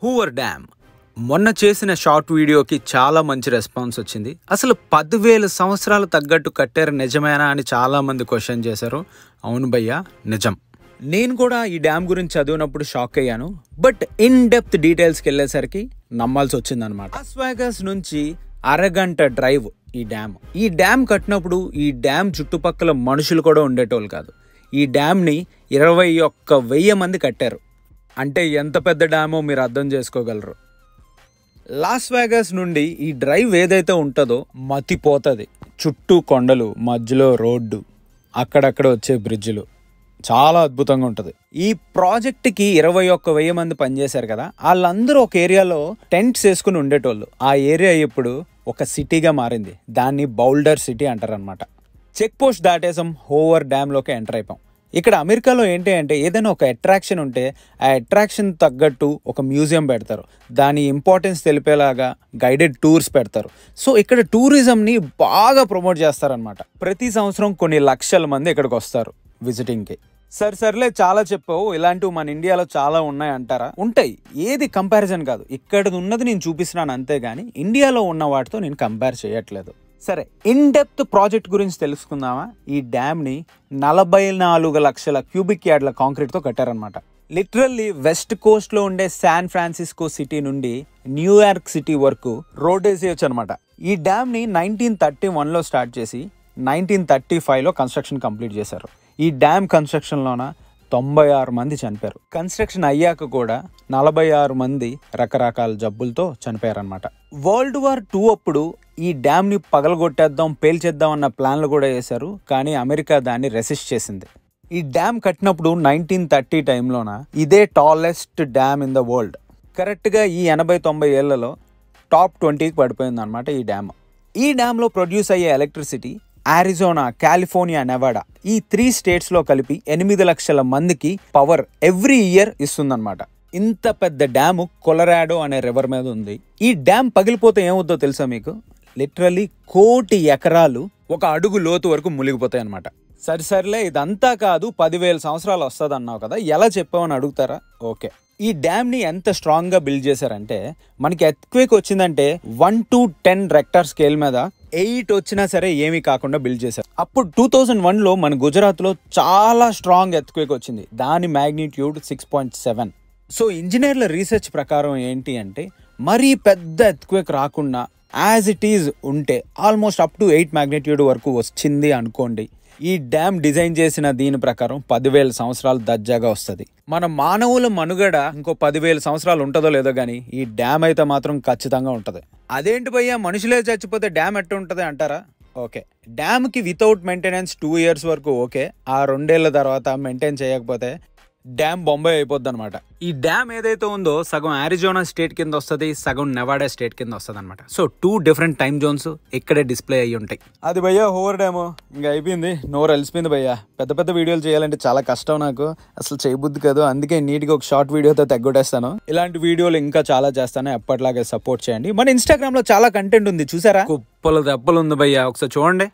Hoover dam మొన్న చేసిన short వీడియోకి చాలా మంచి రెస్పాన్స్ వచ్చింది. అసలు 10,000 సంవత్సరాలు తగ్గట్టు కట్టారు నిజమేనా అని చాలామంది క్వశ్చన్ చేశారు. అవును భయ్యా, నిజం. నేను కూడా ఈ డ్యామ్ గురించి చదివినప్పుడు షాక్ అయ్యాను. బట్ ఇన్ డెప్త్ డీటెయిల్స్కి వెళ్ళేసరికి నమ్మాల్సి వచ్చిందనమాట. లాస్ వేగాస్ నుంచి అరగంట డ్రైవ్ ఈ డ్యామ్ కట్టినప్పుడు ఈ డ్యామ్ చుట్టుపక్కల మనుషులు కూడా ఉండేటోళ్ళు కాదు. ఈ డ్యామ్ని 21,000 మంది కట్టారు. అంటే ఎంత పెద్ద డ్యామో మీరు అర్థం చేసుకోగలరు. లాస్ వేగాస్ నుండి ఈ డ్రైవ్ ఏదైతే ఉంటుందో మతిపోతుంది. చుట్టూ కొండలు, మధ్యలో రోడ్డు, అక్కడక్కడ వచ్చే బ్రిడ్జ్లు, చాలా అద్భుతంగా ఉంటుంది. ఈ ప్రాజెక్ట్కి 21,000 మంది పనిచేశారు కదా, వాళ్ళందరూ ఒక ఏరియాలో టెంట్స్ వేసుకుని ఉండేటోళ్ళు. ఆ ఏరియా ఇప్పుడు ఒక సిటీగా మారింది. దాన్ని బౌల్డర్ సిటీ అంటారనమాట. చెక్ పోస్ట్ దాటేసాం, హూవర్ డ్యామ్లోకి ఎంటర్ అయిపోయాం. ఇక్కడ అమెరికాలో ఏంటి అంటే ఏదైనా ఒక అట్రాక్షన్ ఉంటే ఆ అట్రాక్షన్ తగ్గట్టు ఒక మ్యూజియం పెడతారు. దాని ఇంపార్టెన్స్ తెలిపేలాగా గైడెడ్ టూర్స్ పెడతారు. సో ఇక్కడ టూరిజంని బాగా ప్రమోట్ చేస్తారనమాట. ప్రతి సంవత్సరం కొన్ని లక్షల మంది ఇక్కడికి వస్తారు విజిటింగ్కి. సర్లే చాలా చెప్పావు, ఇలాంటివి మన ఇండియాలో చాలా ఉన్నాయి అంటారా? ఉంటాయి, ఏది కంపారిజన్ కాదు. ఇక్కడ ఉన్నది నేను చూపిస్తున్నాను అంతేగాని ఇండియాలో ఉన్న వాటితో నేను కంపేర్ చేయట్లేదు. సరే, ఇన్ డెప్త్ ప్రాజెక్ట్ గురించి తెలుసుకుందామా? ఈ డ్యామ్ని 44 లక్షల క్యూబిక్ యార్డ్ల కాంక్రీట్తో కట్టారనమాట. లిటరల్లీ వెస్ట్ కోస్ట్లో ఉండే శాన్ ఫ్రాన్సిస్కో సిటీ నుండి న్యూయార్క్ సిటీ వరకు రోడ్ వేసేయచ్చు అనమాట. ఈ డ్యామ్ని 1931లో స్టార్ట్ చేసి 1935లో కన్స్ట్రక్షన్ కంప్లీట్ చేశారు. ఈ డ్యామ్ కన్స్ట్రక్షన్లోన 96 మంది చనిపోయారు. కన్స్ట్రక్షన్ అయ్యాక కూడా 46 మంది రకరకాల జబ్బులతో చనిపోయారనమాట. వరల్డ్ వార్ 2 అప్పుడు ఈ డ్యామ్ని పగలగొట్టేద్దాం, పేల్చేద్దాం అన్న ప్లాన్లు కూడా వేశారు. కానీ అమెరికా దాన్ని రెసిస్ట్ చేసింది. ఈ డ్యామ్ కట్టినప్పుడు 1930 టైంలోన ఇదే tallest dam in the world. కరెక్ట్గా ఈ 80-90 ఏళ్లలో టాప్ 20కి పడిపోయింది అనమాట ఈ డ్యామ్. ఈ డ్యామ్లో ప్రొడ్యూస్ అయ్యే ఎలక్ట్రిసిటీ అరిజోనా, కాలిఫోర్నియా, నెవాడా ఈ 3 స్టేట్స్లో కలిపి 8 లక్షల మందికి పవర్ ఎవ్రీ ఇయర్ ఇస్తుందన్నమాట. ఇంత పెద్ద డ్యాము కొలరాడో అనే రివర్ మీద ఉంది. ఈ డ్యామ్ పగిలిపోతే ఏమవుద్దో తెలుసా మీకు? లిటరలీ 1 కోటి ఎకరాలు 1 అడుగు లోతు వరకు మునిగిపోతాయి అనమాట. సరిలే, ఇదంతా కాదు, 10,000 సంవత్సరాలు వస్తుంది అన్నావు కదా, ఎలా చెప్పావని అడుగుతారా? ఓకే, ఈ డ్యామ్ని ఎంత స్ట్రాంగ్గా బిల్డ్ చేశారంటే మనకి ఎర్త్క్వేక్ వచ్చిందంటే 1 to 10 రెక్టర్ స్కేల్ మీద 8 వచ్చినా సరే ఏమీ కాకుండా బిల్డ్ చేశారు. అప్పుడు 2001లో మన గుజరాత్లో చాలా స్ట్రాంగ్ ఎర్త్క్వేక్ వచ్చింది. దాని మ్యాగ్నిట్యూడ్ 6.7. సో ఇంజనీర్ల రీసెర్చ్ ప్రకారం ఏంటి అంటే మరీ పెద్ద ఎర్త్క్వేక్ రాకుండా యాజ్ ఇట్ ఈజ్ ఉంటే ఆల్మోస్ట్ అప్ టు 8 మ్యాగ్నిట్యూడ్ వరకు వచ్చింది అనుకోండి. ఈ డ్యామ్ డిజైన్ చేసిన దీని ప్రకారం 10,000 సంవత్సరాలు దర్జాగా వస్తుంది. మన మానవుల మనుగడ ఇంకో 10,000 సంవత్సరాలు ఉంటుందో లేదో కానీ ఈ డ్యామ్ అయితే మాత్రం ఖచ్చితంగా ఉంటుంది. అదేంటి భయ్యా, మనుషులే చచ్చిపోతే డ్యామ్ ఎట్ట ఉంటుంది అంటారా? ఓకే, డ్యామ్కి వితౌట్ మెయింటెనెన్స్ 2 years వరకు ఓకే. ఆ 2 ఏళ్ల తర్వాత మెయింటైన్ చేయకపోతే డ్యామ్ బొంబాయి అయిపోద్ది అనమాట. ఈ డ్యామ్ ఏదైతే ఉందో సగం అరిజోనా స్టేట్ కింద వస్తుంది, సగం నెవాడా స్టేట్ కింద వస్తుంది అనమాట. సో 2 డిఫరెంట్ టైమ్ జోన్స్ ఇక్కడే డిస్ప్లే అయ్యి ఉంటాయి. అది భయ్యా హూవర్ డ్యాము. ఇంకా అయిపోయింది, నోరు అలిసిపోయింది భయ్యా. పెద్ద వీడియోలు చేయాలంటే చాలా కష్టం, నాకు అసలు చేయబుద్ధి కాదు. అందుకే నీట్గా ఒక షార్ట్ వీడియోతో తగ్గొట్టేస్తాను. ఇలాంటి వీడియోలు ఇంకా చాలా చేస్తాను, ఎప్పటిలాగే సపోర్ట్ చేయండి. మన ఇన్స్టాగ్రామ్ లో చాలా కంటెంట్ ఉంది, చూసారా? కుప్పలు దెబ్బలు ఉంది భయ్యా, ఒకసారి చూడండి.